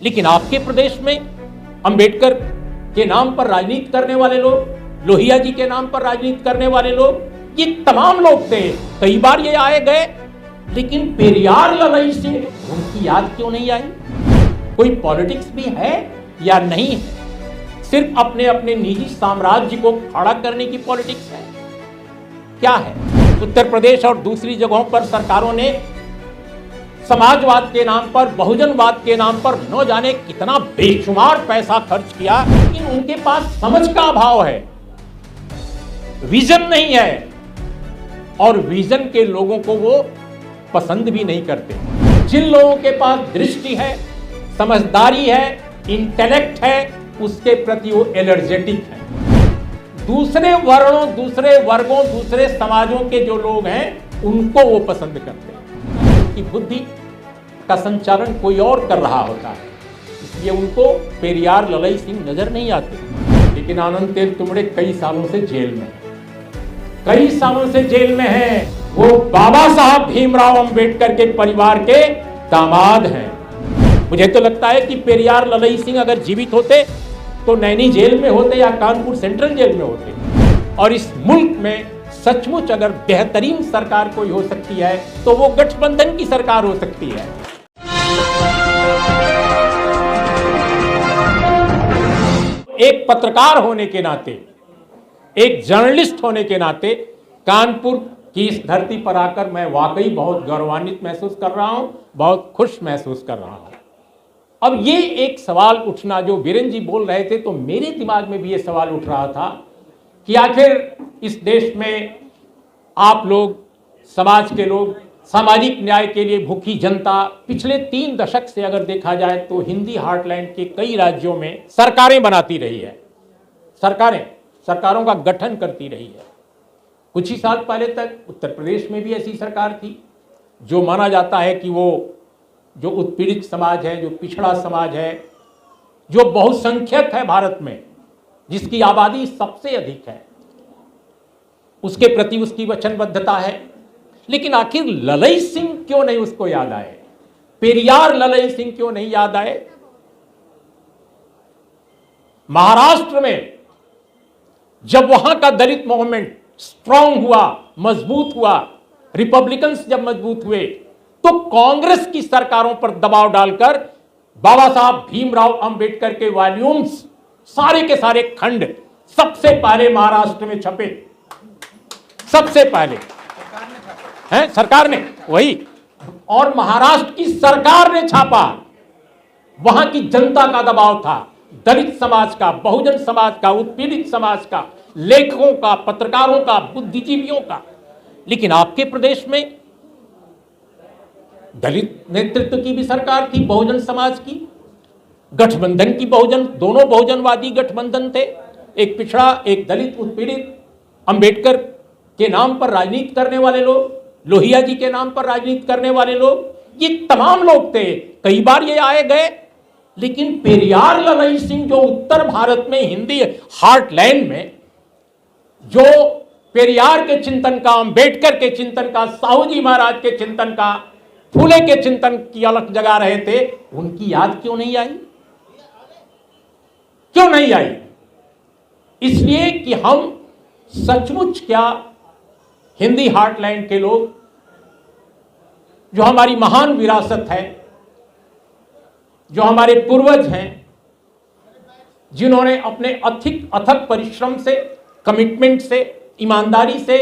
लेकिन आपके प्रदेश में अंबेडकर के नाम पर राजनीति करने वाले लोग, लोहिया जी के नाम पर राजनीति करने वाले लोग, ये तमाम लोग थे। कई बार ये आए गए, लेकिन पेरियार ललई सिंह, उनकी याद क्यों नहीं आई? कोई पॉलिटिक्स भी है या नहीं है? सिर्फ अपने अपने निजी साम्राज्य को खड़ा करने की पॉलिटिक्स है? क्या है? उत्तर प्रदेश और दूसरी जगहों पर सरकारों ने समाजवाद के नाम पर, बहुजनवाद के नाम पर न जाने कितना बेशुमार पैसा खर्च किया, लेकिन उनके पास समझ का अभाव है, विजन नहीं है, और विजन के लोगों को वो पसंद भी नहीं करते। जिन लोगों के पास दृष्टि है, समझदारी है, इंटेलेक्ट है, उसके प्रति वो एलर्जेटिक है। दूसरे वर्णों, दूसरे वर्गों, दूसरे समाजों के जो लोग हैं, उनको वो पसंद करते हैं। उनकी बुद्धि का संचालन कोई और कर रहा होता है, इसलिए उनको पेरियार ललई सिंह नजर नहीं आते। लेकिन आनंद तेल तुमड़े कई सालों से जेल में, कई सालों से जेल में है। वो बाबा साहब भीमराव अंबेडकर के परिवार के दामाद हैं। मुझे तो लगता है कि पेरियार ललई सिंह अगर जीवित होते तो नैनी जेल में होते या कानपुर सेंट्रल जेल में होते। और इस मुल्क में सचमुच अगर बेहतरीन सरकार कोई हो सकती है तो वो गठबंधन की सरकार हो सकती है। एक पत्रकार होने के नाते, एक जर्नलिस्ट होने के नाते, कानपुर की इस धरती पर आकर मैं वाकई बहुत गौरवान्वित महसूस कर रहा हूं, बहुत खुश महसूस कर रहा हूं। अब ये एक सवाल उठना, जो वीरेंद्र जी बोल रहे थे, तो मेरे दिमाग में भी ये सवाल उठ रहा था कि आखिर इस देश में आप लोग, समाज के लोग, सामाजिक न्याय के लिए भूखी जनता, पिछले 3 दशक से अगर देखा जाए तो हिंदी हार्टलैंड के कई राज्यों में सरकारें बनाती रही है, सरकारों का गठन करती रही है। कुछ ही साल पहले तक उत्तर प्रदेश में भी ऐसी सरकार थी, जो माना जाता है कि वो जो उत्पीड़ित समाज है, जो पिछड़ा समाज है, जो बहुसंख्यक है भारत में, जिसकी आबादी सबसे अधिक है, उसके प्रति उसकी वचनबद्धता है। लेकिन आखिर ललई सिंह क्यों नहीं उसको याद आए? पेरियार ललई सिंह क्यों नहीं याद आए? महाराष्ट्र में जब वहां का दलित मूवमेंट स्ट्रांग हुआ, मजबूत हुआ, रिपब्लिकन्स जब मजबूत हुए, तो कांग्रेस की सरकारों पर दबाव डालकर बाबा साहब भीमराव अंबेडकर के वॉल्यूम्स, सारे के सारे खंड सबसे पहले महाराष्ट्र में छपे। सबसे पहले हैं सरकार ने, वही, और महाराष्ट्र की सरकार ने छापा। वहां की जनता का दबाव था, दलित समाज का, बहुजन समाज का, उत्पीड़ित समाज का, लेखकों का, पत्रकारों का, बुद्धिजीवियों का। लेकिन आपके प्रदेश में दलित नेतृत्व की भी सरकार थी, बहुजन समाज की, गठबंधन की, बहुजन, दोनों बहुजनवादी गठबंधन थे, एक पिछड़ा, एक दलित, उत्पीड़ित। अंबेडकर के नाम पर राजनीति करने वाले लोग, लोहिया जी के नाम पर राजनीति करने वाले लोग, ये तमाम लोग थे। कई बार ये आए गए, लेकिन पेरियार ललई सिंह, जो उत्तर भारत में हिंदी हार्टलैंड में, जो पेरियार के चिंतन का, अंबेडकर के चिंतन का, साहू जी महाराज के चिंतन का, फूले के चिंतन की अलख जगा रहे थे, उनकी याद क्यों नहीं आई? क्यों नहीं आई? इसलिए कि हम सचमुच क्या हिंदी हार्टलैंड के लोग, जो हमारी महान विरासत है, जो हमारे पूर्वज हैं, जिन्होंने अपने अथक परिश्रम से, कमिटमेंट से, ईमानदारी से,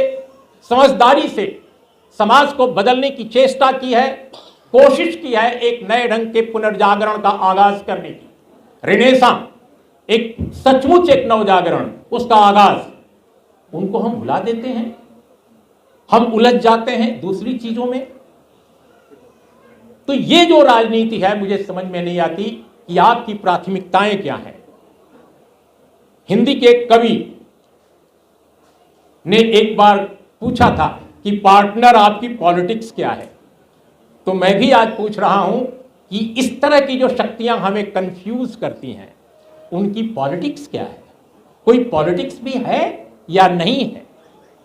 समझदारी से समाज को बदलने की चेष्टा की है, कोशिश की है, एक नए ढंग के पुनर्जागरण का आगाज करने की, रिनेसां, एक सचमुच एक नवजागरण, उसका आगाज, उनको हम भुला देते हैं, हम उलझ जाते हैं दूसरी चीजों में। तो ये जो राजनीति है, मुझे समझ में नहीं आती कि आपकी प्राथमिकताएं क्या हैं। हिंदी के एक कवि ने एक बार पूछा था कि पार्टनर आपकी पॉलिटिक्स क्या है, तो मैं भी आज पूछ रहा हूं कि इस तरह की जो शक्तियां हमें कंफ्यूज करती हैं, उनकी पॉलिटिक्स क्या है? कोई पॉलिटिक्स भी है या नहीं है?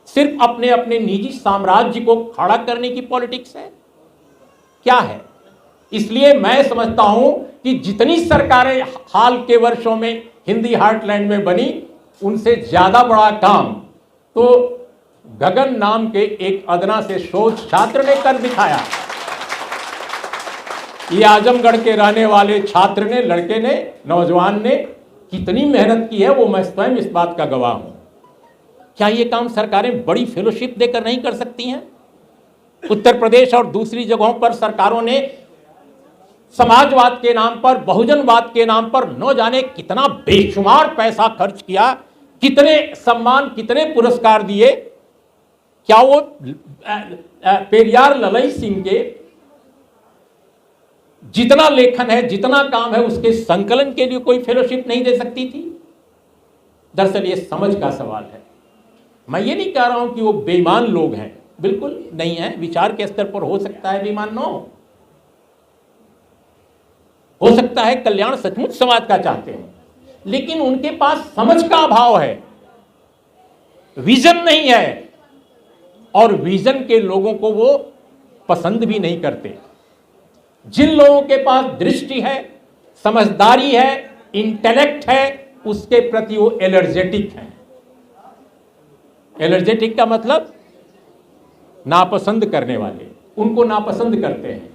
सिर्फ अपने अपने निजी साम्राज्य को खड़ा करने की पॉलिटिक्स है? क्या है? इसलिए मैं समझता हूं कि जितनी सरकारें हाल के वर्षों में हिंदी हार्टलैंड में बनी, उनसे ज्यादा बड़ा काम तो गगन नाम के एक अदना से शोध छात्र ने कर दिखाया। ये आजमगढ़ के रहने वाले छात्र ने, लड़के ने, नौजवान ने कितनी मेहनत की है, वो मैं स्वयं इस बात का गवाह हूं। क्या ये काम सरकारें बड़ी फेलोशिप देकर नहीं कर सकती हैं? उत्तर प्रदेश और दूसरी जगहों पर सरकारों ने समाजवाद के नाम पर, बहुजनवाद के नाम पर न जाने कितना बेशुमार पैसा खर्च किया, कितने सम्मान, कितने पुरस्कार दिए। क्या वो पेरियार ललई सिंह के जितना लेखन है, जितना काम है, उसके संकलन के लिए कोई फेलोशिप नहीं दे सकती थी? दरअसल ये समझ का सवाल है। मैं ये नहीं कह रहा हूं कि वो बेईमान लोग हैं, बिल्कुल नहीं है। विचार के स्तर पर हो सकता है बेईमान न हो सकता है कल्याण सचमुच समाज का चाहते हैं, लेकिन उनके पास समझ का अभाव है, विजन नहीं है, और विजन के लोगों को वो पसंद भी नहीं करते। जिन लोगों के पास दृष्टि है, समझदारी है, इंटेलेक्ट है, उसके प्रति वो एलर्जेटिक है। एलर्जेटिक का मतलब नापसंद करने वाले, उनको नापसंद करते हैं।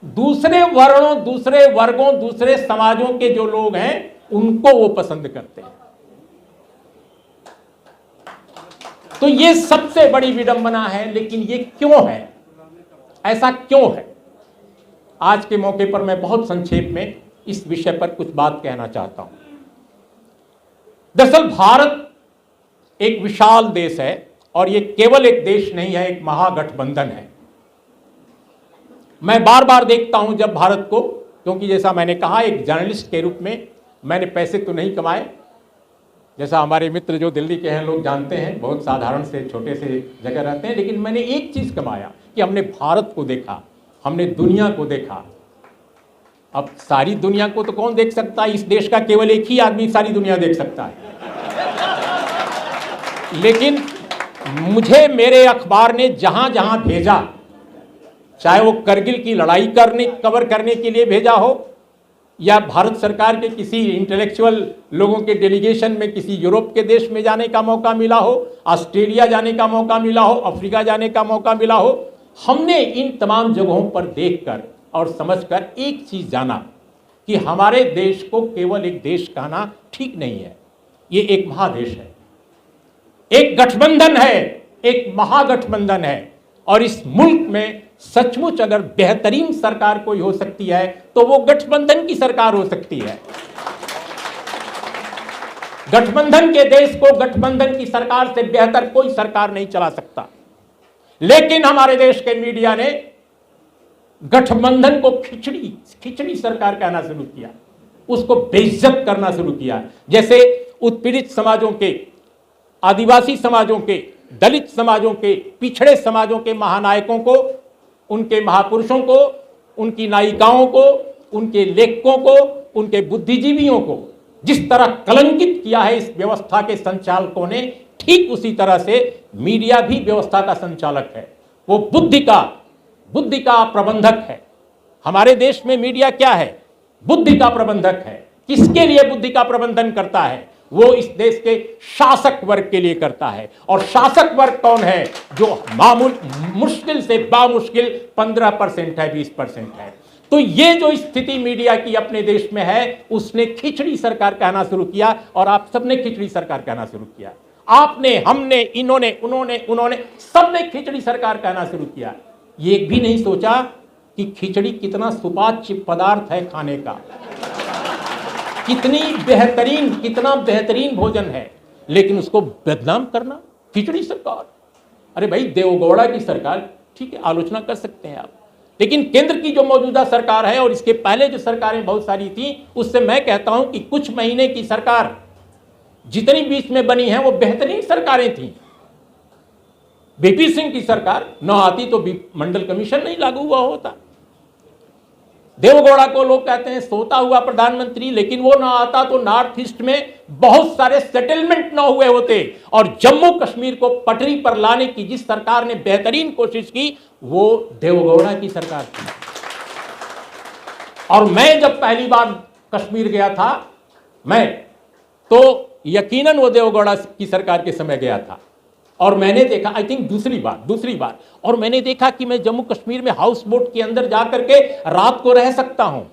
दूसरे वर्णों, दूसरे वर्गों, दूसरे समाजों के जो लोग हैं, उनको वो पसंद करते हैं। तो ये सबसे बड़ी विडंबना है। लेकिन ये क्यों है? ऐसा क्यों है? आज के मौके पर मैं बहुत संक्षेप में इस विषय पर कुछ बात कहना चाहता हूं। दरअसल भारत एक विशाल देश है, और ये केवल एक देश नहीं है, एक महागठबंधन है। मैं बार बार देखता हूं जब भारत को, क्योंकि जैसा मैंने कहा, एक जर्नलिस्ट के रूप में मैंने पैसे तो नहीं कमाए, जैसा हमारे मित्र जो दिल्ली के हैं लोग जानते हैं, बहुत साधारण से छोटे से जगह रहते हैं, लेकिन मैंने एक चीज कमाया कि हमने भारत को देखा, हमने दुनिया को देखा। अब सारी दुनिया को तो कौन देख सकता है? इस देश का केवल एक ही आदमी सारी दुनिया देख सकता है। लेकिन मुझे मेरे अखबार ने जहां जहां भेजा, चाहे वो करगिल की लड़ाई कवर करने के लिए भेजा हो, या भारत सरकार के किसी इंटेलेक्चुअल लोगों के डेलीगेशन में किसी यूरोप के देश में जाने का मौका मिला हो, ऑस्ट्रेलिया जाने का मौका मिला हो, अफ्रीका जाने का मौका मिला हो, हमने इन तमाम जगहों पर देखकर और समझकर एक चीज जाना कि हमारे देश को केवल एक देश कहना ठीक नहीं है। ये एक महादेश है, एक गठबंधन है, एक महागठबंधन है। और इस मुल्क में सचमुच अगर बेहतरीन सरकार कोई हो सकती है तो वो गठबंधन की सरकार हो सकती है। गठबंधन के देश को गठबंधन की सरकार से बेहतर कोई सरकार नहीं चला सकता। लेकिन हमारे देश के मीडिया ने गठबंधन को खिचड़ी सरकार कहना शुरू किया, उसको बेइज्जत करना शुरू किया। जैसे उत्पीड़ित समाजों के, आदिवासी समाजों के, दलित समाजों के, पिछड़े समाजों के महानायकों को, उनके महापुरुषों को, उनकी नायिकाओं को, उनके लेखकों को, उनके बुद्धिजीवियों को जिस तरह कलंकित किया है इस व्यवस्था के संचालकों ने, ठीक उसी तरह से मीडिया भी व्यवस्था का संचालक है। वो बुद्धि का प्रबंधक है। हमारे देश में मीडिया क्या है? बुद्धि का प्रबंधक है। किसके लिए बुद्धि का प्रबंधन करता है? वो इस देश के शासक वर्ग के लिए करता है। और शासक वर्ग कौन है? जो मुश्किल से बामुश्किल 15% है, 20% है। तो ये जो स्थिति मीडिया की अपने देश में है, उसने खिचड़ी सरकार कहना शुरू किया, और आप सबने खिचड़ी सरकार कहना शुरू किया। आपने, हमने, इन्होंने, उन्होंने सबने खिचड़ी सरकार कहना शुरू किया। ये भी नहीं सोचा कि खिचड़ी कितना सुपाच्य पदार्थ है खाने का, कितना बेहतरीन भोजन है, लेकिन उसको बदनाम करना, खिचड़ी सरकार। अरे भाई, देवगौड़ा की सरकार, ठीक है, आलोचना कर सकते हैं आप, लेकिन केंद्र की जो मौजूदा सरकार है और इसके पहले जो सरकारें बहुत सारी थी, उससे मैं कहता हूं कि कुछ महीने की सरकार जितनी बीच में बनी है वो बेहतरीन सरकारें थी। बीपी सिंह की सरकार न आती तो मंडल कमीशन नहीं लागू हुआ होता। देवगौड़ा को लोग कहते हैं सोता हुआ प्रधानमंत्री, लेकिन वो ना आता तो नॉर्थ ईस्ट में बहुत सारे सेटलमेंट ना हुए होते। और जम्मू कश्मीर को पटरी पर लाने की जिस सरकार ने बेहतरीन कोशिश की, वो देवगौड़ा की सरकार थी। और मैं जब पहली बार कश्मीर गया था, मैं तो यकीनन वो देवगौड़ा की सरकार के समय गया था, और मैंने देखा, आई थिंक दूसरी बार, और मैंने देखा कि मैं जम्मू कश्मीर में हाउस बोट के अंदर जाकर के रात को रह सकता हूं।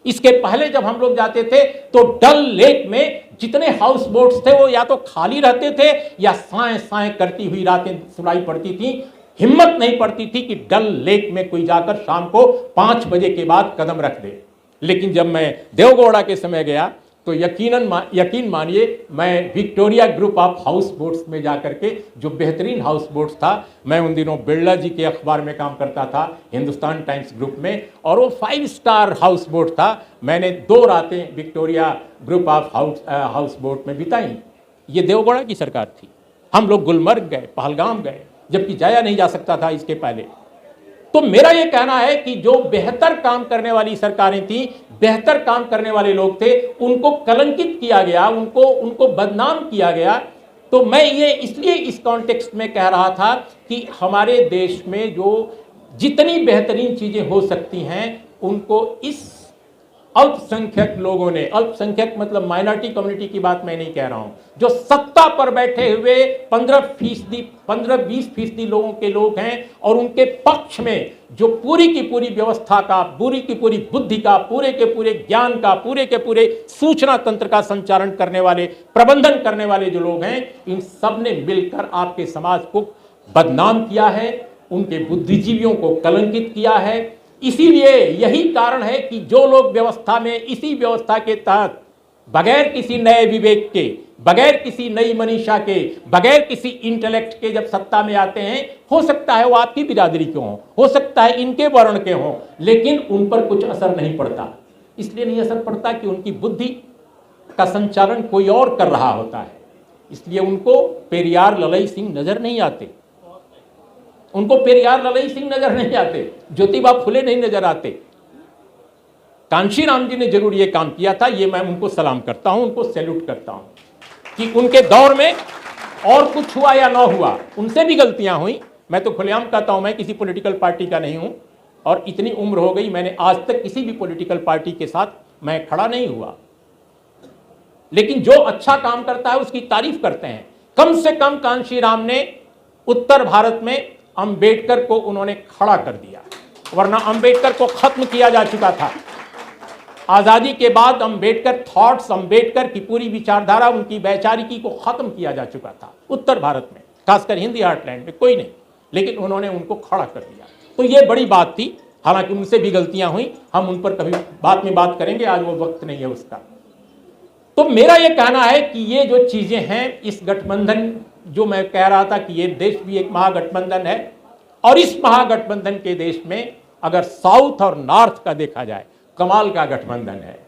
इसके पहले जब हम लोग जाते थे तो डल लेक में जितने हाउस बोट्स थे वो या तो खाली रहते थे या साएं साएं करती हुई रातें सुनाई पड़ती थी। हिम्मत नहीं पड़ती थी कि डल लेक में कोई जाकर शाम को 5 बजे के बाद कदम रख दे। लेकिन जब मैं देवगौड़ा के समय गया तो यकीन मानिए, मैं Victoria group of house boats में जाकर के, जो बेहतरीन हाउस बोट्स था, मैं उन दिनों बिरला जी के अखबार में काम करता था, हिंदुस्तान टाइम्स ग्रुप में, और वो 5 स्टार हाउस बोट था। मैंने 2 रातें Victoria group of house boat में बिताई। ये देवगौड़ा की सरकार थी। हम लोग गुलमर्ग गए, पहलगाम गए, जबकि जाया नहीं जा सकता था इसके पहले। तो मेरा यह कहना है कि जो बेहतर काम करने वाली सरकारें थी, बेहतर काम करने वाले लोग थे, उनको कलंकित किया गया, उनको बदनाम किया गया। तो मैं ये इसलिए इस कॉन्टेक्स्ट में कह रहा था कि हमारे देश में जो जितनी बेहतरीन चीजें हो सकती हैं, उनको इस अल्पसंख्यक लोगों ने, अल्पसंख्यक मतलब माइनॉरिटी कम्युनिटी की बात मैं नहीं कह रहा हूं, जो सत्ता पर बैठे हुए 15-20% लोगों के लोग हैं, और उनके पक्ष में जो पूरी की पूरी व्यवस्था का, पूरी की पूरी बुद्धि का, पूरे के पूरे ज्ञान का, पूरे के पूरे सूचना तंत्र का संचालन करने वाले, प्रबंधन करने वाले जो लोग हैं, इन सब ने मिलकर आपके समाज को बदनाम किया है, उनके बुद्धिजीवियों को कलंकित किया है। इसीलिए यही कारण है कि जो लोग व्यवस्था में, इसी व्यवस्था के तहत बगैर किसी नए विवेक के, बगैर किसी नई मनीषा के, बगैर किसी इंटेलेक्ट के जब सत्ता में आते हैं, हो सकता है वो आपकी बिरादरी के हों, हो सकता है इनके वर्ण के हों, लेकिन उन पर कुछ असर नहीं पड़ता। इसलिए नहीं असर पड़ता कि उनकी बुद्धि का संचालन कोई और कर रहा होता है। इसलिए उनको पेरियार ललई सिंह नजर नहीं आते, उनको पेरियार ललई सिंह नजर नहीं आते, ज्योतिबा फुले नहीं नजर आते। कांशीराम जी ने जरूर ये काम किया था, ये मैं उनको सलाम करता हूं, उनको सैल्यूट करता हूं कि उनके दौर में और कुछ हुआ या ना हुआ, उनसे भी गलतियां हुई। मैं तो खुलेआम कहता हूं, मैं किसी पॉलिटिकल पार्टी का नहीं हूं, और इतनी उम्र हो गई, मैंने आज तक किसी भी पॉलिटिकल पार्टी के साथ मैं खड़ा नहीं हुआ। लेकिन जो अच्छा काम करता है उसकी तारीफ करते हैं। कम से कम कांशीराम ने उत्तर भारत में अंबेडकर को उन्होंने खड़ा कर दिया, वरना अंबेडकर को खत्म किया जा चुका था। आजादी के बाद अंबेडकर थॉट्स, अंबेडकर की पूरी विचारधारा, उनकी वैचारिकी को खत्म किया जा चुका था उत्तर भारत में, खासकर हिंदी हार्टलैंड में कोई नहीं, लेकिन उन्होंने उनको खड़ा कर दिया। तो ये बड़ी बात थी। हालांकि उनसे भी गलतियां हुई, हम उन पर कभी बाद में बात करेंगे, आज वो वक्त नहीं है उसका। तो मेरा ये कहना है कि ये जो चीजें हैं, इस गठबंधन, जो मैं कह रहा था कि ये देश भी एक महागठबंधन है, और इस महागठबंधन के देश में अगर साउथ और नॉर्थ का देखा जाए, कमाल का गठबंधन है।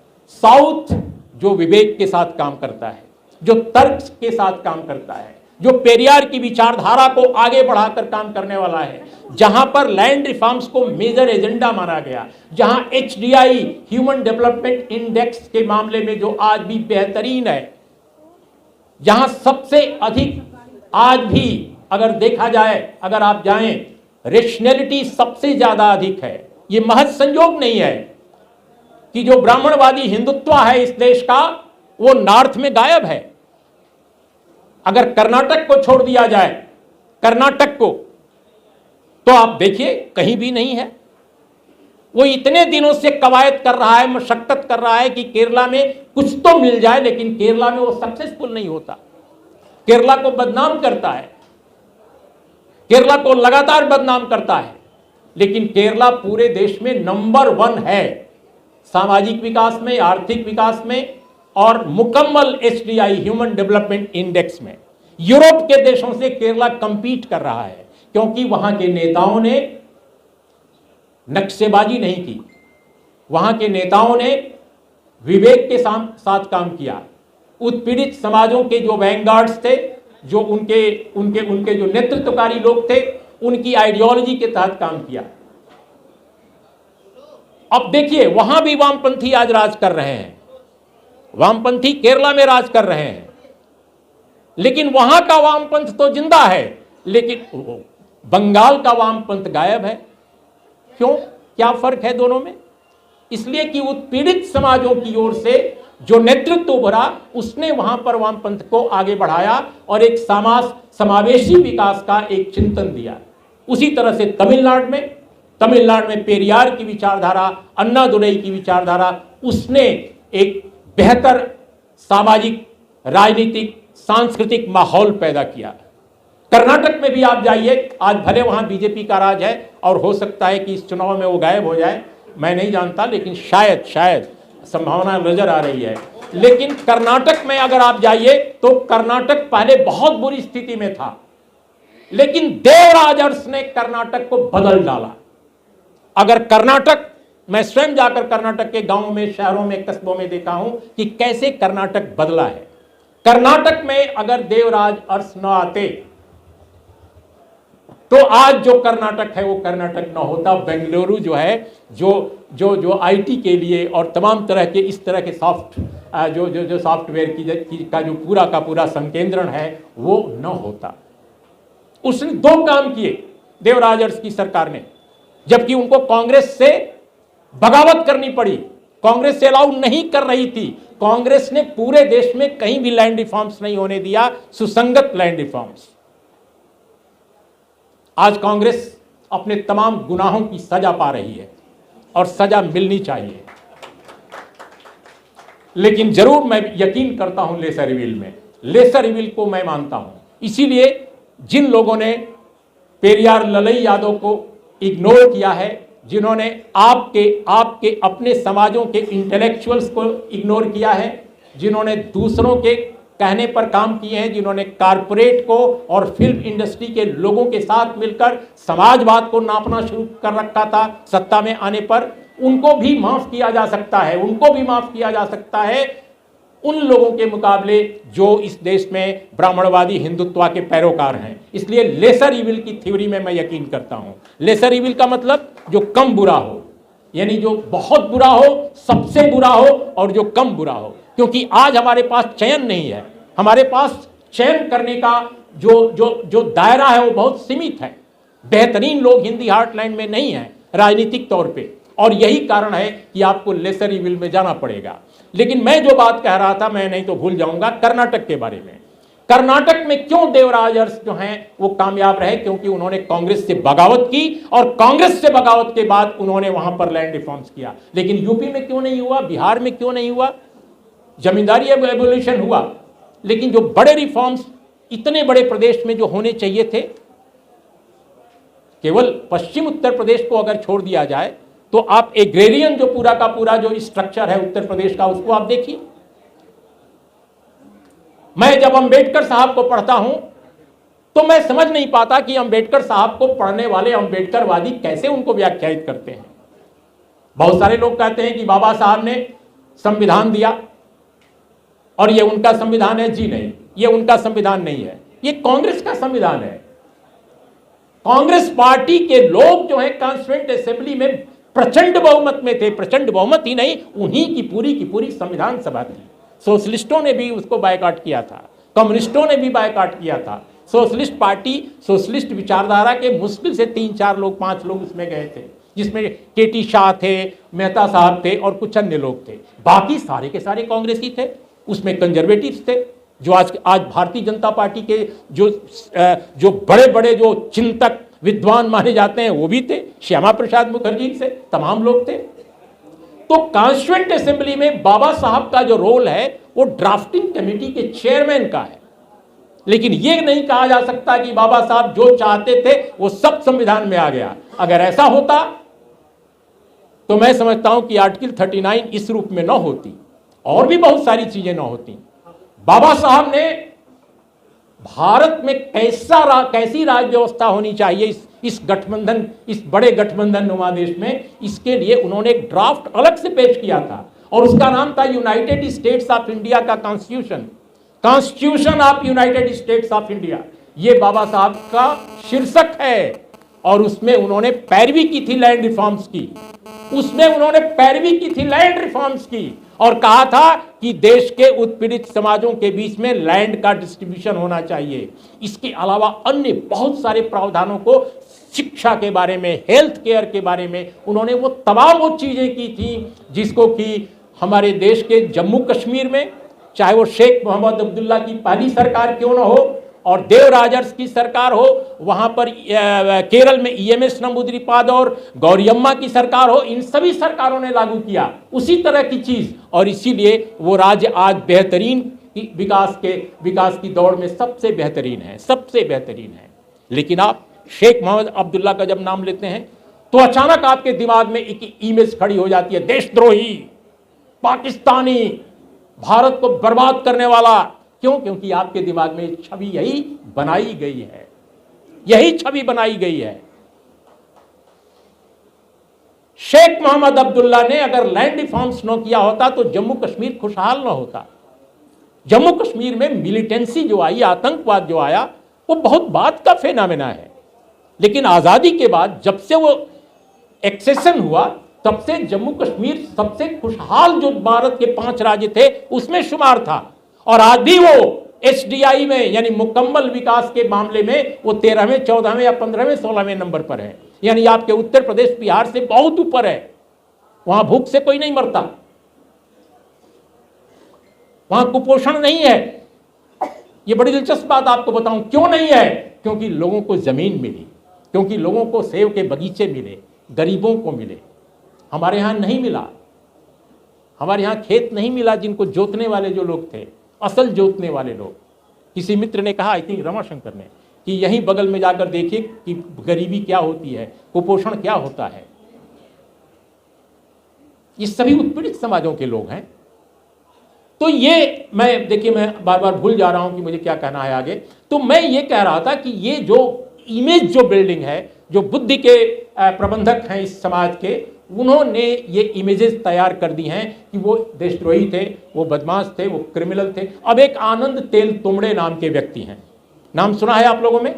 साउथ जो विवेक के साथ काम करता है, जो तर्क के साथ काम करता है, जो पेरियार की विचारधारा को आगे बढ़ाकर काम करने वाला है, जहां पर लैंड रिफॉर्म्स को मेजर एजेंडा माना गया, जहां HDI ह्यूमन डेवलपमेंट इंडेक्स के मामले में जो आज भी बेहतरीन है, जहां सबसे अधिक आज भी अगर देखा जाए, अगर आप जाएं, रेशनैलिटी सबसे ज्यादा अधिक है। यह महज संयोग नहीं है कि जो ब्राह्मणवादी हिंदुत्व है इस देश का, वो नॉर्थ में गायब है। अगर कर्नाटक को छोड़ दिया जाए, कर्नाटक को, तो आप देखिए कहीं भी नहीं है। वो इतने दिनों से कवायद कर रहा है, मशक्कत कर रहा है कि केरला में कुछ तो मिल जाए, लेकिन केरला में वो सक्सेसफुल नहीं होता। केरला को बदनाम करता है, केरला को लगातार बदनाम करता है, लेकिन केरला पूरे देश में नंबर 1 है, सामाजिक विकास में, आर्थिक विकास में, और मुकम्मल HDI ह्यूमन डेवलपमेंट इंडेक्स में। यूरोप के देशों से केरला कंपीट कर रहा है, क्योंकि वहां के नेताओं ने नक्शेबाजी नहीं की, वहां के नेताओं ने विवेक के साथ काम किया। उत्पीड़ित समाजों के जो वैंगार्ड्स थे, जो उनके जो नेतृत्वकारी लोग थे, उनकी आइडियोलॉजी के तहत काम किया। अब देखिए, वहां भी वामपंथी आज राज कर रहे हैं, वामपंथी केरला में राज कर रहे हैं, लेकिन वहां का वामपंथ तो जिंदा है, लेकिन बंगाल का वामपंथ गायब है। क्यों? क्या फर्क है दोनों में? इसलिए कि उत्पीड़ित समाजों की ओर से जो नेतृत्व उभरा उसने वहां पर वामपंथ को आगे बढ़ाया और एक समावेशी विकास का एक चिंतन दिया। उसी तरह से तमिलनाडु में पेरियार की विचारधारा, अन्नादुरई की विचारधारा, उसने एक बेहतर सामाजिक, राजनीतिक, सांस्कृतिक माहौल पैदा किया। कर्नाटक में भी आप जाइए, आज भले वहां बीजेपी का राज है और हो सकता है कि इस चुनाव में वो गायब हो जाए, मैं नहीं जानता, लेकिन शायद संभावना नजर आ रही है। लेकिन कर्नाटक में अगर आप जाइए तो कर्नाटक पहले बहुत बुरी स्थिति में था, लेकिन देवराज अरस ने कर्नाटक को बदल डाला। अगर कर्नाटक, मैं स्वयं जाकर कर्नाटक के गांवों में, शहरों में, कस्बों में देखा हूं कि कैसे कर्नाटक बदला है। कर्नाटक में अगर देवराज अरस न आते तो आज जो कर्नाटक है वो कर्नाटक न होता। बेंगलुरु जो है, जो आईटी के लिए और तमाम तरह के इस तरह के जो सॉफ्टवेयर का जो पूरा का पूरा संकेंद्रण है वो न होता। उसने 2 काम किए देवराज अरस की सरकार ने, जबकि उनको कांग्रेस से बगावत करनी पड़ी। कांग्रेस से अलाउ नहीं कर रही थी। कांग्रेस ने पूरे देश में कहीं भी लैंड रिफॉर्म्स नहीं होने दिया, सुसंगत लैंड रिफॉर्म्स। आज कांग्रेस अपने तमाम गुनाहों की सजा पा रही है और सजा मिलनी चाहिए। लेकिन जरूर मैं यकीन करता हूं लेसर इविल में, लेसर इविल को मैं मानता हूं। इसीलिए जिन लोगों ने पेरियार ललई यादव को इग्नोर किया है, जिन्होंने आपके अपने समाजों के इंटेलेक्चुअल्स को इग्नोर किया है, जिन्होंने दूसरों के कहने पर काम किए हैं, जिन्होंने कारपोरेट को और फिल्म इंडस्ट्री के लोगों के साथ मिलकर समाजवाद को नापना शुरू कर रखा था सत्ता में आने पर, उनको भी माफ किया जा सकता है। उनको भी माफ किया जा सकता है उन लोगों के मुकाबले जो इस देश में ब्राह्मणवादी हिंदुत्व के पैरोकार हैं। इसलिए लेसर इविल की थ्योरी में मैं यकीन करता हूं। लेसर इविल का मतलब जो कम बुरा हो, यानी जो बहुत बुरा हो, सबसे बुरा हो, और जो कम बुरा हो। क्योंकि आज हमारे पास चयन नहीं है, हमारे पास चयन करने का जो दायरा है वो बहुत सीमित है। बेहतरीन लोग हिंदी हार्टलैंड में नहीं हैं राजनीतिक तौर पे, और यही कारण है कि आपको लेसर इविल में जाना पड़ेगा। लेकिन मैं जो बात कह रहा था, मैं नहीं तो भूल जाऊंगा कर्नाटक के बारे में। कर्नाटक में क्यों देवराज अरस जो हैं वो कामयाब रहे? क्योंकि उन्होंने कांग्रेस से बगावत की, और कांग्रेस से बगावत के बाद उन्होंने वहां पर लैंड रिफॉर्म्स किया। लेकिन यूपी में क्यों नहीं हुआ, बिहार में क्यों नहीं हुआ? जमींदारी एबोल्यूशन हुआ, लेकिन जो बड़े रिफॉर्म्स इतने बड़े प्रदेश में जो होने चाहिए थे, केवल पश्चिम उत्तर प्रदेश को अगर छोड़ दिया जाए तो आप एग्रेरियन जो पूरा का पूरा जो स्ट्रक्चर है उत्तर प्रदेश का, उसको आप देखिए। मैं जब अंबेडकर साहब को पढ़ता हूं तो मैं समझ नहीं पाता कि अंबेडकर साहब को पढ़ने वाले अंबेडकरवादी कैसे उनको व्याख्यायित करते हैं। बहुत सारे लोग कहते हैं कि बाबा साहब ने संविधान दिया और ये उनका संविधान है। जी नहीं, ये उनका संविधान नहीं है, ये कांग्रेस का संविधान है। कांग्रेस पार्टी के लोग जो है कॉन्स्टिट्यूएंट असेंबली में प्रचंड बहुमत में थे। प्रचंड बहुमत ही नहीं, उन्हीं की पूरी संविधान सभा थी। सोशलिस्टों ने भी उसको बायकॉट किया था, कम्युनिस्टों ने भी बायकॉट किया था। सोशलिस्ट पार्टी, सोशलिस्ट विचारधारा के मुश्किल से 3-4 लोग, 5 लोग उसमें गए थे, जिसमें केटी शाह थे, मेहता साहब थे और कुछ अन्य लोग थे। बाकी सारे के सारे कांग्रेसी थे। उसमें कंजर्वेटिव्स थे, जो आज भारतीय जनता पार्टी के जो बड़े बड़े जो चिंतक विद्वान माने जाते हैं वो भी थे। श्यामा प्रसाद मुखर्जी से तमाम लोग थे। तो कॉन्स्टिट्यूएंट असेंबली में बाबा साहब का जो रोल है वो ड्राफ्टिंग कमेटी के चेयरमैन का है। लेकिन ये नहीं कहा जा सकता कि बाबा साहब जो चाहते थे वो सब संविधान में आ गया। अगर ऐसा होता तो मैं समझता हूं कि आर्टिकल 39 इस रूप में न होती और भी बहुत सारी चीजें न होती। बाबा साहब ने भारत में कैसी राज व्यवस्था होनी चाहिए इस गठबंधन, इस बड़े गठबंधन नुमा देश में, इसके लिए उन्होंने एक ड्राफ्ट अलग से पेश किया था और उसका नाम था यूनाइटेड स्टेट्स ऑफ इंडिया का constitution of United states of India. ये बाबा साहब का शीर्षक है और उसमें उन्होंने पैरवी की थी लैंड रिफॉर्म्स की। उसमें उन्होंने पैरवी की थी लैंड रिफॉर्म्स की और कहा था कि देश के उत्पीड़ित समाजों के बीच में लैंड का डिस्ट्रीब्यूशन होना चाहिए। इसके अलावा अन्य बहुत सारे प्रावधानों को शिक्षा के बारे में, हेल्थ केयर के बारे में उन्होंने वो तमाम वो चीज़ें की थी जिसको कि हमारे देश के जम्मू कश्मीर में, चाहे वो शेख मोहम्मद अब्दुल्ला की पहली सरकार क्यों ना हो और देवराजर्स की सरकार हो, वहाँ पर केरल में EMS नंबूदिरीपाद और गौरियम्मा की सरकार हो, इन सभी सरकारों ने लागू किया उसी तरह की चीज़। और इसीलिए वो राज्य आज बेहतरीन विकास की दौड़ में सबसे बेहतरीन है, सबसे बेहतरीन है। लेकिन आप शेख मोहम्मद अब्दुल्ला का जब नाम लेते हैं तो अचानक आपके दिमाग में एक इमेज खड़ी हो जाती है, देशद्रोही, पाकिस्तानी, भारत को बर्बाद करने वाला। क्यों? क्योंकि आपके दिमाग में छवि यही बनाई गई है, यही छवि बनाई गई है। शेख मोहम्मद अब्दुल्ला ने अगर लैंड रिफॉर्म्स न किया होता तो जम्मू कश्मीर खुशहाल न होता। जम्मू कश्मीर में मिलिटेंसी जो आई, आतंकवाद जो आया, वो बहुत बाद का फेनामेना है। लेकिन आजादी के बाद जब से वो एक्सेशन हुआ तब से जम्मू कश्मीर सबसे खुशहाल जो भारत के 5 राज्य थे उसमें शुमार था। और आज भी वो HDI में यानी मुकम्मल विकास के मामले में वो 13वें, 14वें या 15वें, 16वें नंबर पर है। यानी आपके उत्तर प्रदेश, बिहार से बहुत ऊपर है। वहां भूख से कोई नहीं मरता, वहां कुपोषण नहीं है। ये बड़ी दिलचस्प बात आपको बताऊं, क्यों नहीं है? क्योंकि लोगों को जमीन मिली, क्योंकि लोगों को सेब के बगीचे मिले, गरीबों को मिले। हमारे यहां नहीं मिला, हमारे यहां खेत नहीं मिला जिनको जोतने वाले जो लोग थे, असल जोतने वाले लोग। किसी मित्र ने कहा, आई थिंक रमाशंकर ने, कि यहीं बगल में जाकर देखिए कि गरीबी क्या होती है, कुपोषण क्या होता है। ये सभी उत्पीड़ित समाजों के लोग हैं। तो ये मैं बार बार भूल जा रहा हूं कि मुझे क्या कहना है आगे। तो मैं ये कह रहा था कि ये जो इमेज, जो बिल्डिंग है, जो बुद्धि के प्रबंधक हैं इस समाज के, उन्होंने ये इमेजेस तैयार कर दी हैं कि वो देशद्रोही थे, वो बदमाश थे, वो क्रिमिनल थे। अब एक आनंद तेल तुमड़े नाम के व्यक्ति हैं, नाम सुना है आप लोगों में?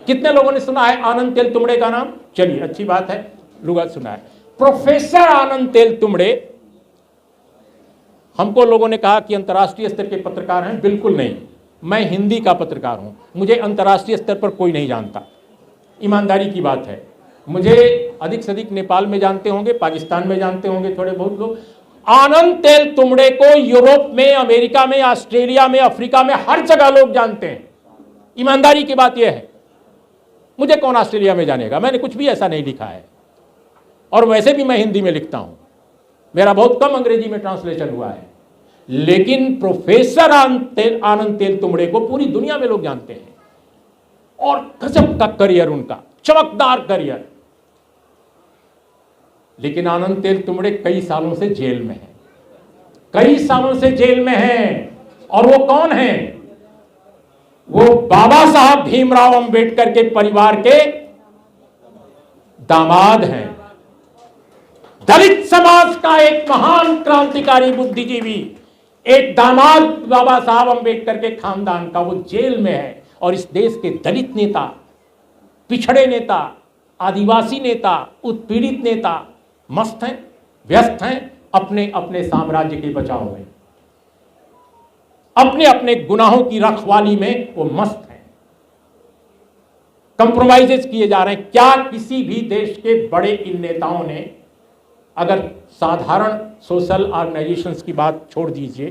कितने लोगों ने सुना है आनंद तेल तुमड़े का नाम? चलिए, अच्छी बात है, लोग सुना है। प्रोफेसर आनंद तेल तुमड़े, हमको लोगों ने कहा कि अंतर्राष्ट्रीय स्तर के पत्रकार हैं। बिल्कुल नहीं, मैं हिंदी का पत्रकार हूं, मुझे अंतर्राष्ट्रीय स्तर पर कोई नहीं जानता, ईमानदारी की बात है। मुझे अधिक से अधिक नेपाल में जानते होंगे, पाकिस्तान में जानते होंगे थोड़े बहुत लोग। आनंद तेल तुमड़े को यूरोप में, अमेरिका में, ऑस्ट्रेलिया में, अफ्रीका में, हर जगह लोग जानते हैं। ईमानदारी की बात यह है, मुझे कौन ऑस्ट्रेलिया में जानेगा? मैंने कुछ भी ऐसा नहीं लिखा है, और वैसे भी मैं हिंदी में लिखता हूं, मेरा बहुत कम अंग्रेजी में ट्रांसलेशन हुआ है। लेकिन प्रोफेसर आनंद तेल तुमड़े को पूरी दुनिया में लोग जानते हैं, और गजब का करियर उनका, चमकदार करियर। लेकिन आनंद तेल तुमड़े कई सालों से जेल में हैं, कई सालों से जेल में हैं। और वो कौन हैं? वो बाबा साहब भीमराव अंबेडकर के परिवार के दामाद हैं। दलित समाज का एक महान क्रांतिकारी बुद्धिजीवी, एक दामाद बाबा साहब अंबेडकर के खानदान का, वो जेल में है। और इस देश के दलित नेता, पिछड़े नेता, आदिवासी नेता, उत्पीड़ित नेता मस्त हैं, व्यस्त हैं अपने अपने साम्राज्य के बचाव में, अपने अपने गुनाहों की रखवाली में वो मस्त हैं। कंप्रोमाइजेस किए जा रहे हैं। क्या किसी भी देश के बड़े इन नेताओं ने, अगर साधारण सोशल ऑर्गेनाइजेशंस की बात छोड़ दीजिए,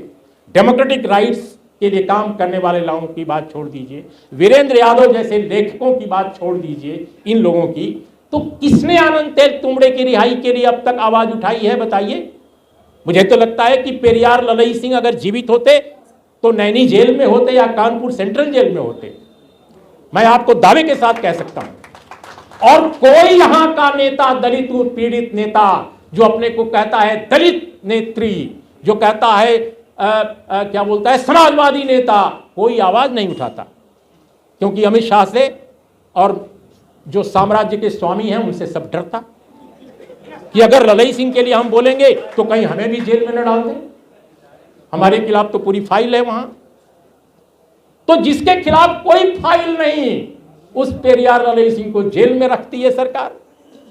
डेमोक्रेटिक राइट्स के लिए काम करने वाले लोगों की बात छोड़ दीजिए, वीरेंद्र यादव जैसे लेखकों की बात छोड़ दीजिए, इन लोगों की, तो किसने आनंद तेल तुमड़े की रिहाई के लिए अब तक आवाज उठाई है? बताइए। मुझे तो लगता है कि पेरियार ललई सिंह अगर जीवित होते तो नैनी जेल में होते या कानपुर सेंट्रल जेल में होते, मैं आपको दावे के साथ कह सकता हूं। और कोई यहां का नेता, दलित उत्पीड़ित नेता, जो अपने को कहता है दलित नेत्री, जो कहता है क्या बोलता है, समाजवादी नेता, कोई आवाज नहीं उठाता। क्योंकि अमित शाह से और जो साम्राज्य के स्वामी हैं उनसे सब डरता कि अगर ललई सिंह के लिए हम बोलेंगे तो कहीं हमें भी जेल में न डाल दें, हमारे खिलाफ तो पूरी फाइल है वहां। तो जिसके खिलाफ कोई फाइल नहीं, उस पेरियार ललई सिंह को जेल में रखती है सरकार,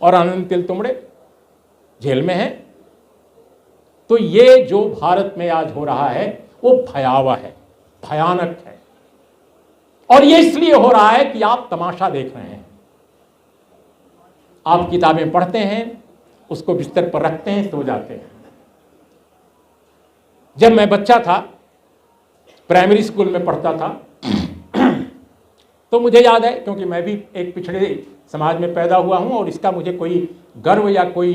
और आनंद तेल तुमड़े जेल में है। तो ये जो भारत में आज हो रहा है वो भयावह है, भयानक है। और ये इसलिए हो रहा है कि आप तमाशा देख रहे हैं। आप किताबें पढ़ते हैं, उसको बिस्तर पर रखते हैं, सो जाते हैं। जब मैं बच्चा था, प्राइमरी स्कूल में पढ़ता था, तो मुझे याद है, क्योंकि मैं भी एक पिछड़े समाज में पैदा हुआ हूं और इसका मुझे कोई गर्व या कोई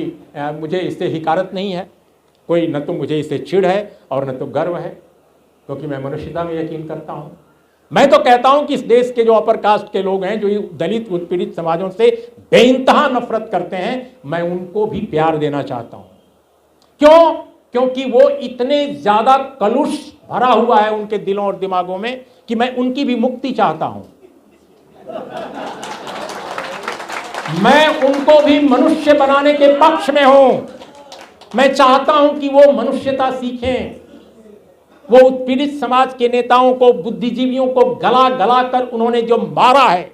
मुझे इससे हिकारत नहीं है, कोई न तो मुझे इससे चिढ़ है और न तो गर्व है, क्योंकि मैं मनुष्यता में यकीन करता हूं। मैं तो कहता हूं कि इस देश के जो अपर कास्ट के लोग हैं, जो दलित उत्पीड़ित समाजों से बेइंतहा नफरत करते हैं, मैं उनको भी प्यार देना चाहता हूं। क्यों? क्योंकि वो इतने ज्यादा कलुष भरा हुआ है उनके दिलों और दिमागों में कि मैं उनकी भी मुक्ति चाहता हूं। मैं उनको भी मनुष्य बनाने के पक्ष में हूं। मैं चाहता हूं कि वो मनुष्यता सीखें। वो उत्पीड़ित समाज के नेताओं को, बुद्धिजीवियों को गला गला कर उन्होंने जो मारा है,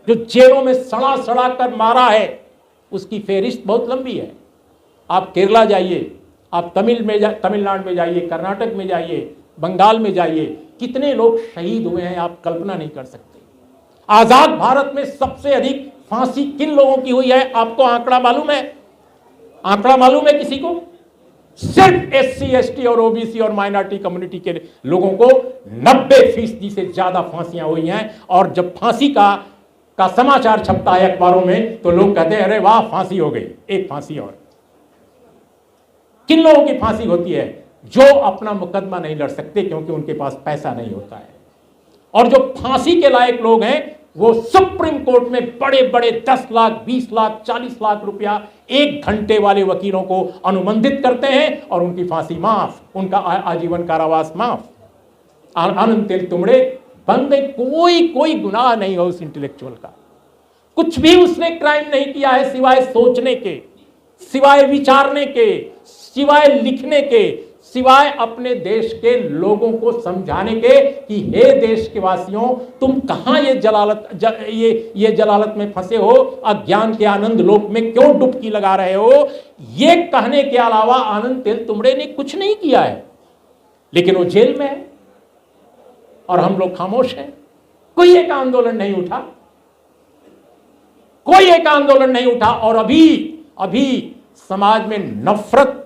जो जेलों में सड़ा सड़ा कर मारा है, उसकी फेहरिस्त बहुत लंबी है। आप केरला जाइए, आप तमिलनाडु में जाइए, कर्नाटक में जाइए, बंगाल में जाइए, कितने लोग शहीद हुए हैं आप कल्पना नहीं कर सकते। आजाद भारत में सबसे अधिक फांसी किन लोगों की हुई है? आपको आंकड़ा मालूम है? आंकड़ा मालूम है किसी को? सिर्फ SC ST और OBC और माइनॉरिटी कम्युनिटी के लोगों को 90% से ज्यादा फांसियां हुई हैं। और जब फांसी का समाचार छपता है अखबारों में, तो लोग कहते हैं अरे वाह, फांसी हो गई, एक फांसी और। किन लोगों की फांसी होती है? जो अपना मुकदमा नहीं लड़ सकते क्योंकि उनके पास पैसा नहीं होता है। और जो फांसी के लायक लोग हैं, वो सुप्रीम कोर्ट में बड़े बड़े 10 लाख, 20 लाख, 40 लाख रुपया 1 घंटे वाले वकीलों को अनुबंधित करते हैं और उनकी फांसी माफ, उनका आजीवन कारावास माफ। आनंद तेलतुंबड़े बंदे, कोई गुनाह नहीं हो उस इंटेलेक्चुअल का, कुछ भी उसने क्राइम नहीं किया है सिवाय सोचने के, सिवाय विचारने के, सिवाय लिखने के, सिवाय अपने देश के लोगों को समझाने के कि हे देश के वासियों, तुम कहां ये जलालत में फंसे हो, अज्ञान के आनंद लोक में क्यों डुबकी लगा रहे हो, ये कहने के अलावा आनंद तेलतुंबड़े ने कुछ नहीं किया है। लेकिन वो जेल में है और हम लोग खामोश हैं। कोई एक आंदोलन नहीं उठा, कोई एक आंदोलन नहीं उठा। और अभी समाज में नफरत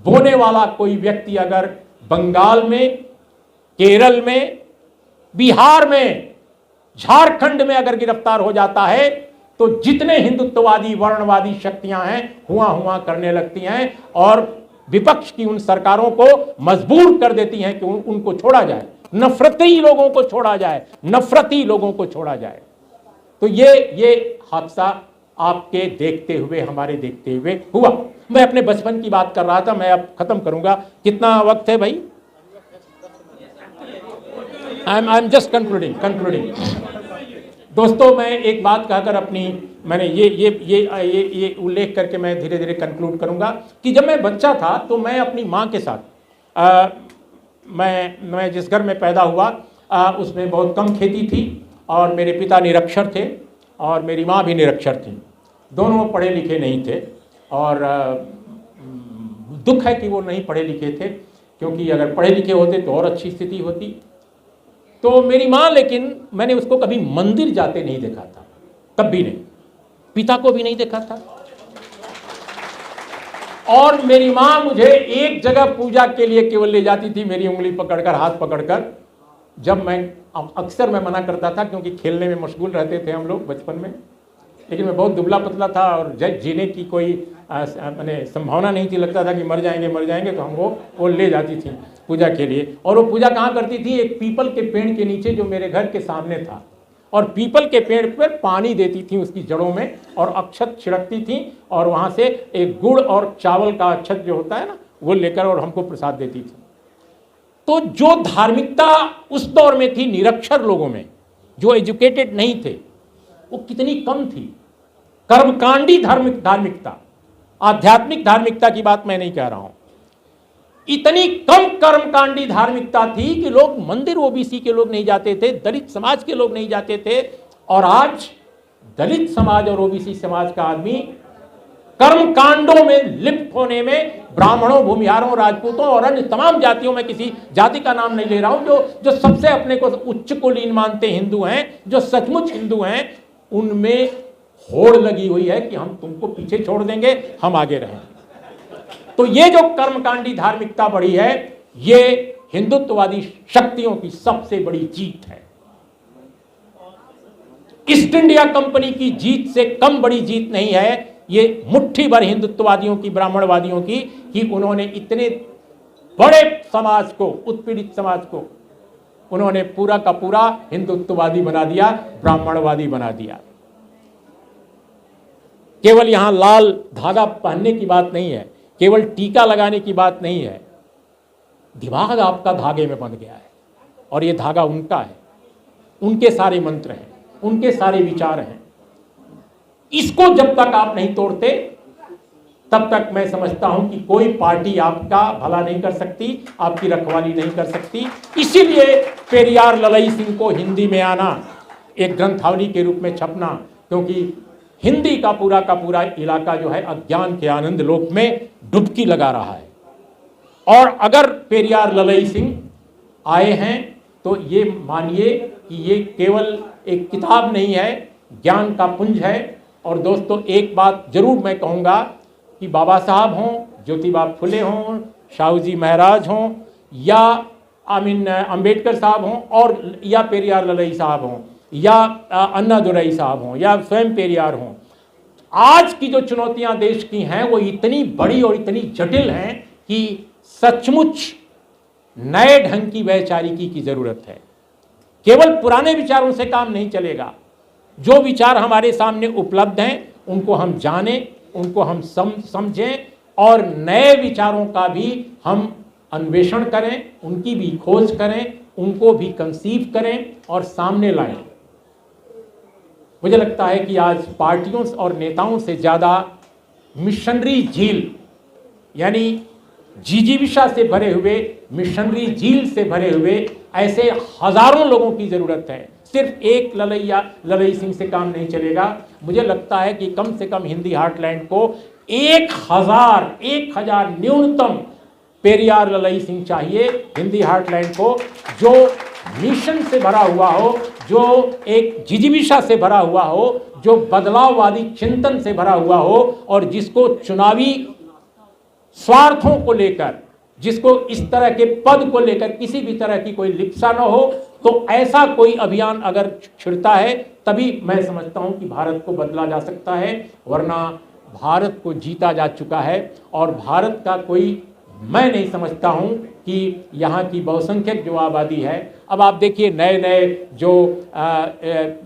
बोने वाला कोई व्यक्ति अगर बंगाल में, केरल में, बिहार में, झारखंड में अगर गिरफ्तार हो जाता है, तो जितने हिंदुत्ववादी वर्णवादी शक्तियां हैं हुआ करने लगती हैं और विपक्ष की उन सरकारों को मजबूर कर देती हैं कि उनको छोड़ा जाए, नफरती लोगों को छोड़ा जाए, नफरती लोगों को छोड़ा जाए। तो ये हादसा आपके देखते हुए, हमारे देखते हुए हुआ। मैं अपने बचपन की बात कर रहा था, मैं अब खत्म करूंगा। कितना वक्त है भाई? I am just concluding. दोस्तों, मैं एक बात कहकर मैंने ये उल्लेख करके मैं धीरे धीरे कंक्लूड करूंगा कि जब मैं बच्चा था तो मैं अपनी माँ के साथ, मैं जिस घर में पैदा हुआ उसमें बहुत कम खेती थी और मेरे पिता निरक्षर थे और मेरी माँ भी निरक्षर थी। दोनों पढ़े लिखे नहीं थे और दुख है कि वो नहीं पढ़े लिखे थे, क्योंकि अगर पढ़े लिखे होते तो और अच्छी स्थिति होती। तो मेरी माँ, लेकिन मैंने उसको कभी मंदिर जाते नहीं देखा था, कभी नहीं, पिता को भी नहीं देखा था। और मेरी माँ मुझे एक जगह पूजा के लिए केवल ले जाती थी, मेरी उंगली पकड़कर, हाथ पकड़कर। जब अक्सर मैं मना करता था क्योंकि खेलने में मशगूल रहते थे हम लोग बचपन में, लेकिन मैं बहुत दुबला पतला था और जीने की कोई मैंने संभावना नहीं थी, लगता था कि मर जाएंगे, तो हमको वो ले जाती थी पूजा के लिए। और वो पूजा कहाँ करती थी? एक पीपल के पेड़ के नीचे जो मेरे घर के सामने था, और पीपल के पेड़ पर पानी देती थी उसकी जड़ों में और अक्षत छिड़कती थी और वहाँ से एक गुड़ और चावल का अक्षत जो होता है ना, वो लेकर और हमको प्रसाद देती थी। तो जो धार्मिकता उस दौर में थी निरक्षर लोगों में, जो एजुकेटेड नहीं थे, वो कितनी कम थी। कर्मकांडी धार्मिकता, आध्यात्मिक धार्मिकता की बात मैं नहीं कह रहा हूं। इतनी कम कर्मकांडी धार्मिकता थी कि लोग मंदिर, ओबीसी के लोग नहीं जाते थे, दलित समाज के लोग नहीं जाते थे। और आज दलित समाज और ओबीसी समाज का आदमी कर्मकांडों में लिप्त होने में, ब्राह्मणों, भूमिहारों, राजपूतों और अन्य तमाम जातियों में, किसी जाति का नाम नहीं ले रहा हूं, जो सबसे अपने को उच्च कुलीन मानते हिंदू हैं, जो सचमुच हिंदू हैं, उनमें होड़ लगी हुई है कि हम तुमको पीछे छोड़ देंगे, हम आगे रहेंगे। तो ये जो कर्मकांडी धार्मिकता बढ़ी है, ये हिंदुत्ववादी शक्तियों की सबसे बड़ी जीत है। ईस्ट इंडिया कंपनी की जीत से कम बड़ी जीत नहीं है ये मुट्ठी भर हिंदुत्ववादियों की, ब्राह्मणवादियों की, कि उन्होंने इतने बड़े समाज को, उत्पीड़ित समाज को उन्होंने पूरा का पूरा हिंदुत्ववादी बना दिया, ब्राह्मणवादी बना दिया। केवल यहां लाल धागा पहनने की बात नहीं है, केवल टीका लगाने की बात नहीं है, दिमाग आपका धागे में बंध गया है और ये धागा उनका है, उनके सारे मंत्र हैं, उनके सारे विचार हैं। इसको जब तक आप नहीं तोड़ते तब तक मैं समझता हूं कि कोई पार्टी आपका भला नहीं कर सकती, आपकी रखवाली नहीं कर सकती। इसीलिए पेरियार ललई सिंह को हिंदी में आना, एक ग्रंथावली के रूप में छपना, क्योंकि हिंदी का पूरा इलाका जो है अज्ञान के आनंद लोक में डुबकी लगा रहा है। और अगर पेरियार ललई सिंह आए हैं तो ये मानिए कि ये केवल एक किताब नहीं है, ज्ञान का पुंज है। और दोस्तों, एक बात जरूर मैं कहूँगा कि बाबा साहब हों, ज्योतिबा फुले हों, शाहू जी महाराज हों, या अंबेडकर साहब हों, और या पेरियार ललई साहब हों, या अन्नादुरई साहब हों, या स्वयं पेरियार हों, आज की जो चुनौतियां देश की हैं वो इतनी बड़ी और इतनी जटिल हैं कि सचमुच नए ढंग की वैचारिकी की जरूरत है। केवल पुराने विचारों से काम नहीं चलेगा। जो विचार हमारे सामने उपलब्ध हैं उनको हम जानें, उनको हम समझें, और नए विचारों का भी हम अन्वेषण करें, उनकी भी खोज करें, उनको भी कंसीव करें और सामने लाएं। मुझे लगता है कि आज पार्टियों और नेताओं से ज़्यादा मिशनरी झील, यानी जिजीविषा से भरे हुए, मिशनरी झील से भरे हुए ऐसे हजारों लोगों की ज़रूरत है। सिर्फ एक ललई सिंह से काम नहीं चलेगा। मुझे लगता है कि कम से कम हिंदी हार्टलैंड को 1000 न्यूनतम पेरियार ललई सिंह चाहिए। हिंदी हार्टलैंड को जो मिशन से भरा हुआ हो, जो एक जिजीविषा से भरा हुआ हो, जो बदलाववादी चिंतन से भरा हुआ हो, और जिसको चुनावी स्वार्थों को लेकर, जिसको इस तरह के पद को लेकर किसी भी तरह की कोई लिप्सा न हो, तो ऐसा कोई अभियान अगर छिड़ता है तभी मैं समझता हूं कि भारत को बदला जा सकता है। वरना भारत को जीता जा चुका है और भारत का कोई, मैं नहीं समझता हूं कि यहाँ की बहुसंख्यक जो आबादी है, अब आप देखिए नए नए जो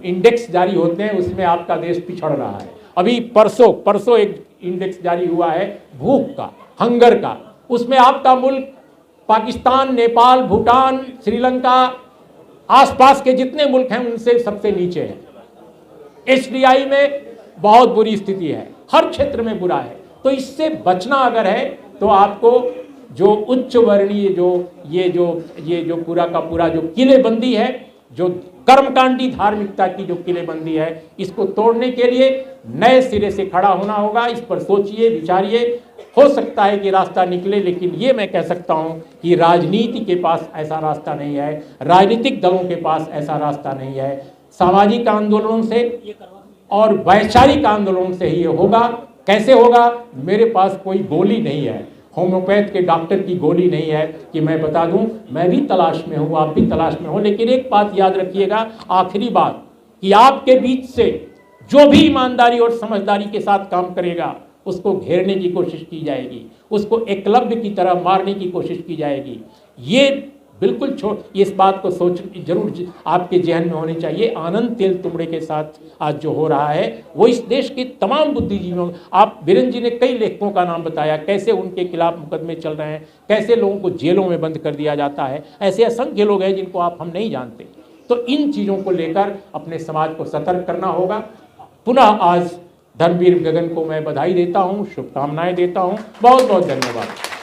इंडेक्स जारी होते हैं उसमें आपका देश पिछड़ रहा है। अभी परसों एक इंडेक्स जारी हुआ है भूख का, हंगर का, उसमें आपका मुल्क पाकिस्तान, नेपाल, भूटान, श्रीलंका, आसपास के जितने मुल्क हैं उनसे सबसे नीचे है। एचडीआई में बहुत बुरी स्थिति है, हर क्षेत्र में बुरा है। तो इससे बचना अगर है तो आपको जो उच्च वर्णीय ये जो पूरा का पूरा जो किलेबंदी है, जो कर्मकांडी धार्मिकता की जो किलेबंदी है, इसको तोड़ने के लिए नए सिरे से खड़ा होना होगा। इस पर सोचिए, विचारिए। हो सकता है कि रास्ता निकले, लेकिन ये मैं कह सकता हूं कि राजनीति के पास ऐसा रास्ता नहीं है, राजनीतिक दलों के पास ऐसा रास्ता नहीं है। सामाजिक आंदोलनों से और वैचारिक आंदोलनों से ही ये होगा। कैसे होगा? मेरे पास कोई गोली नहीं है, होम्योपैथ के डॉक्टर की गोली नहीं है कि मैं बता दूं। मैं भी तलाश में हूं, आप भी तलाश में हो। लेकिन एक बात याद रखिएगा, आखिरी बात, कि आपके बीच से जो भी ईमानदारी और समझदारी के साथ काम करेगा उसको घेरने की कोशिश की जाएगी, उसको एकलव्य की तरह मारने की कोशिश की जाएगी। ये बिल्कुल इस बात को सोच जरूर आपके जहन में होनी चाहिए। आनंद तेल तुमड़े के साथ आज जो हो रहा है वो इस देश के तमाम बुद्धिजीवियों, आप बीरेन जी ने कई लेखकों का नाम बताया, कैसे उनके खिलाफ मुकदमे चल रहे हैं, कैसे लोगों को जेलों में बंद कर दिया जाता है। ऐसे असंख्य लोग हैं जिनको हम नहीं जानते। तो इन चीज़ों को लेकर अपने समाज को सतर्क करना होगा। पुनः आज धर्मवीर गगन को मैं बधाई देता हूँ, शुभकामनाएं देता हूँ। बहुत बहुत धन्यवाद।